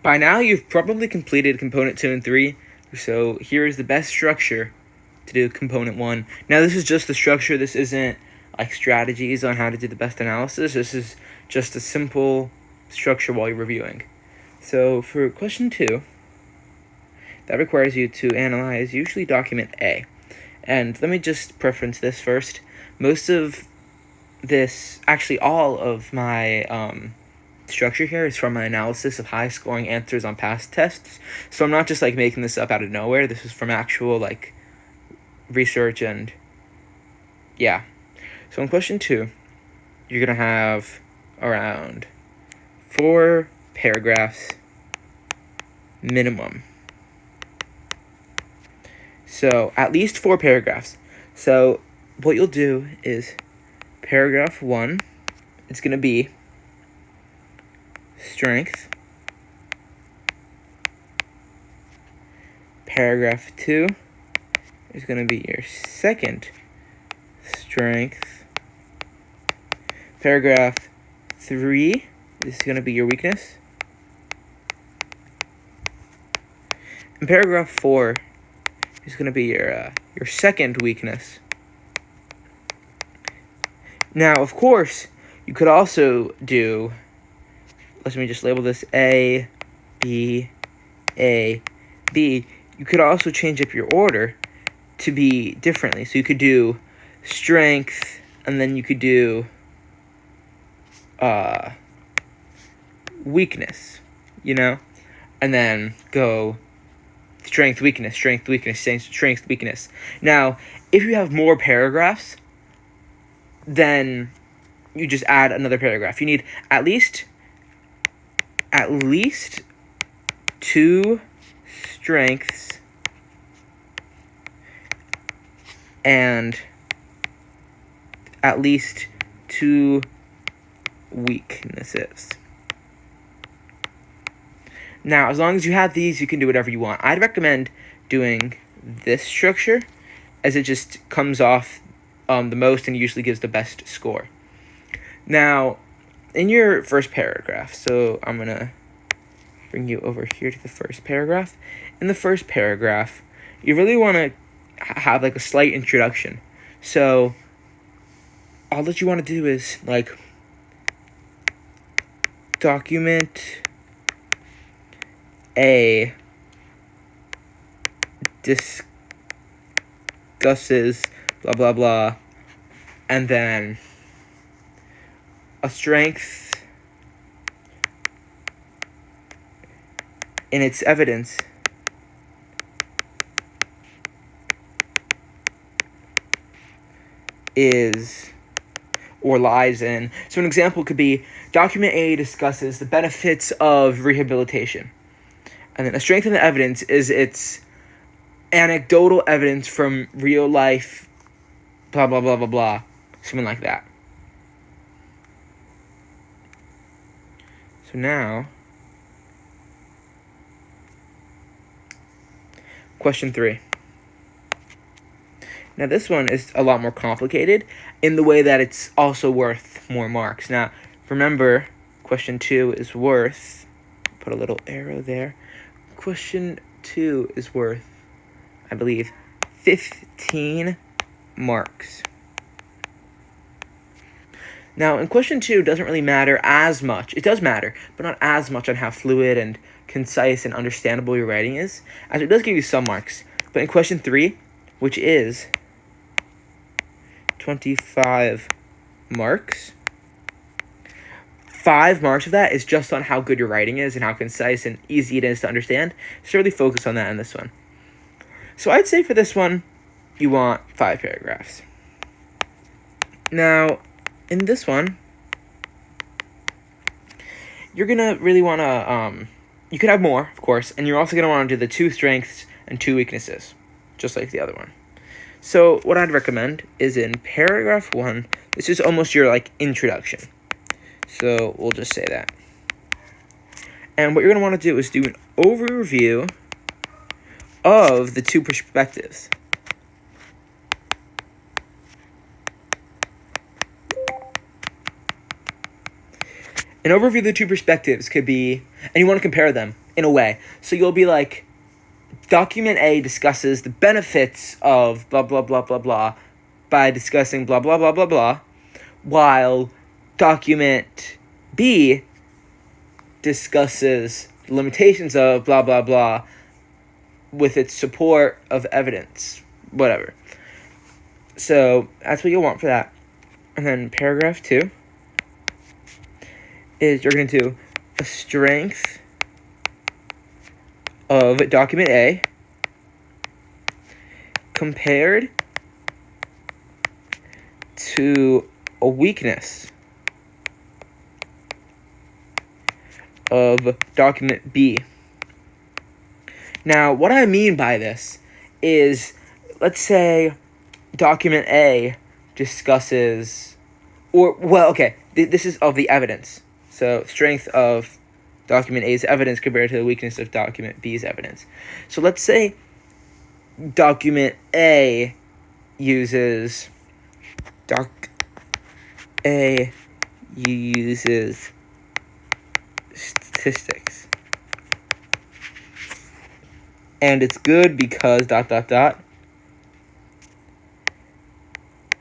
By now, you've probably completed component 2 and 3, so here is the best structure to do component 1. Now, this is just the structure. This isn't like strategies on how to do the best analysis. This is just a simple structure while you're reviewing. So for question 2, that requires you to analyze usually document A. And let me just preference this first. Most of this, actually all of my structure here is from my analysis of high scoring answers on past tests. So I'm not just like making this up out of nowhere. This is from actual like research and yeah. So in question 2, you're gonna have around 4 paragraphs minimum. So at least 4 paragraphs. So what you'll do is paragraph 1, it's gonna be strength. Paragraph 2 is going to be your second strength. Paragraph 3 is going to be your weakness. And paragraph 4 is going to be your second weakness. Now, of course, you could also do, let me just label this A, B, A, B. You could also change up your order to be differently. So you could do strength, and then you could do weakness, you know? And then go strength, weakness, strength, weakness, strength, weakness. Now, if you have more paragraphs, then you just add another paragraph. You need at least 2 strengths and at least 2 weaknesses. Now, as long as you have these, you can do whatever you want. I'd recommend doing this structure, as it just comes off the most and usually gives the best score. Now, in your first paragraph, so I'm going to bring you over here to the first paragraph. In the first paragraph, you really want to have like a slight introduction. So all that you want to do is like document A discusses blah blah blah, and then a strength in its evidence is or lies in. So an example could be document A discusses the benefits of rehabilitation. And then a strength in the evidence is its anecdotal evidence from real life, blah, blah, blah, blah, blah. Something like that. So now, question 3. Now this one is a lot more complicated in the way that it's also worth more marks. Now, remember, question 2 is worth, put a little arrow there. Question 2 is worth, I believe, 15 marks. Now, in question 2, it doesn't really matter as much. It does matter, but not as much on how fluid and concise and understandable your writing is, as it does give you some marks. But in question 3, which is 25 marks, 5 marks of that is just on how good your writing is and how concise and easy it is to understand. So really focus on that in this one. So I'd say for this one, you want 5 paragraphs. Now, in this one, you're going to really want to, you could have more, of course, and you're also going to want to do the 2 strengths and 2 weaknesses, just like the other one. So what I'd recommend is in paragraph 1, this is almost your like introduction. So we'll just say that. And what you're going to want to do is do an overview of the 2 perspectives. An overview of the 2 perspectives could be, and you want to compare them. in a way. So you'll be like, document A discusses the benefits of blah, blah, blah, blah, blah by discussing blah, blah, blah, blah, blah, while document B discusses limitations of blah, blah, blah with its support of evidence, whatever. So that's what you'll want for that. And then paragraph 2 is you're going to do a strength of document A compared to a weakness of document B. Now, what I mean by this is, let's say document A discusses, this is of the evidence. So, strength of document A's evidence compared to the weakness of document B's evidence. So, let's say document A uses statistics. And it's good because ...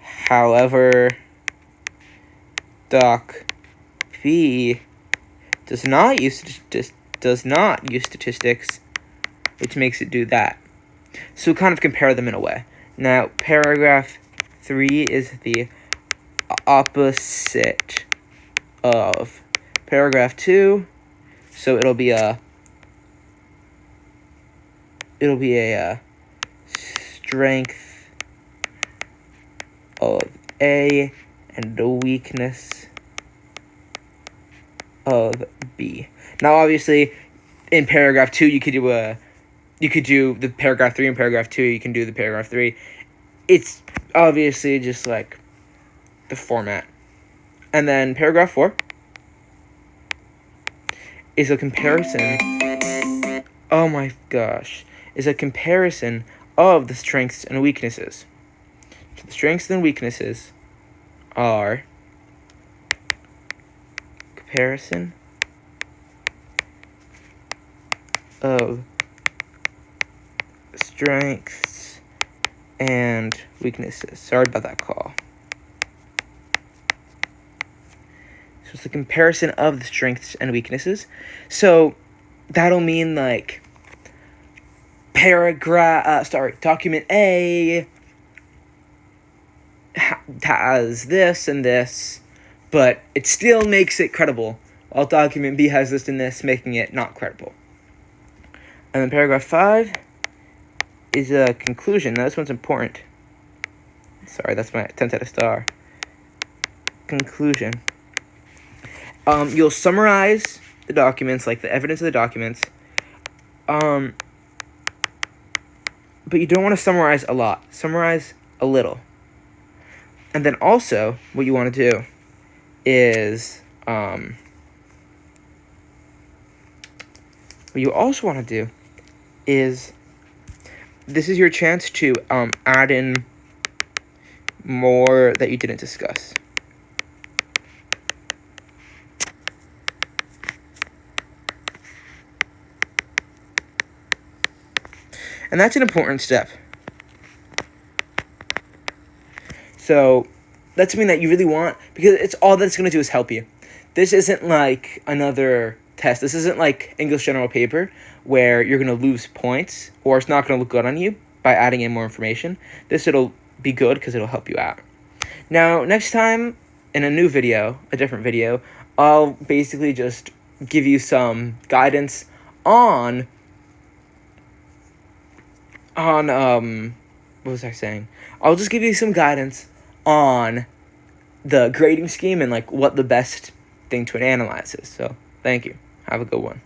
However, Doc B does not use statistics, which makes it do that. So kind of compare them in a way. Now, paragraph 3 is the opposite of paragraph 2. So it'll be a strength of A and the weakness of B. Now, obviously, in paragraph 2, you could do the paragraph 3 in paragraph 2. You can do the paragraph 3. It's obviously just like the format. And then paragraph 4 is a comparison. Oh my gosh. Is a comparison of the strengths and weaknesses. So the strengths and weaknesses are comparison of strengths and weaknesses. Sorry about that call. So it's the comparison of the strengths and weaknesses. So that'll mean like document A has this and this, but it still makes it credible, while document B has this and this, making it not credible. And then paragraph 5 is a conclusion. Now, this one's important. Sorry, that's my 10 out of star. Conclusion. You'll summarize the documents, like the evidence of the documents. But you don't want to summarize a lot. Summarize a little. And then also, what you want to do is, what you also want to do is, this is your chance to add in more that you didn't discuss. And that's an important step. So that's something that you really want, because it's all that's going to do is help you. This isn't like another test. This isn't like English general paper where you're going to lose points or it's not going to look good on you by adding in more information. It'll be good because it'll help you out. Now, next time in a new video, a different video, I'll basically just give you some guidance on what was I saying? I'll just give you some guidance on the grading scheme and like what the best thing to analyze is. So, thank you. Have a good one.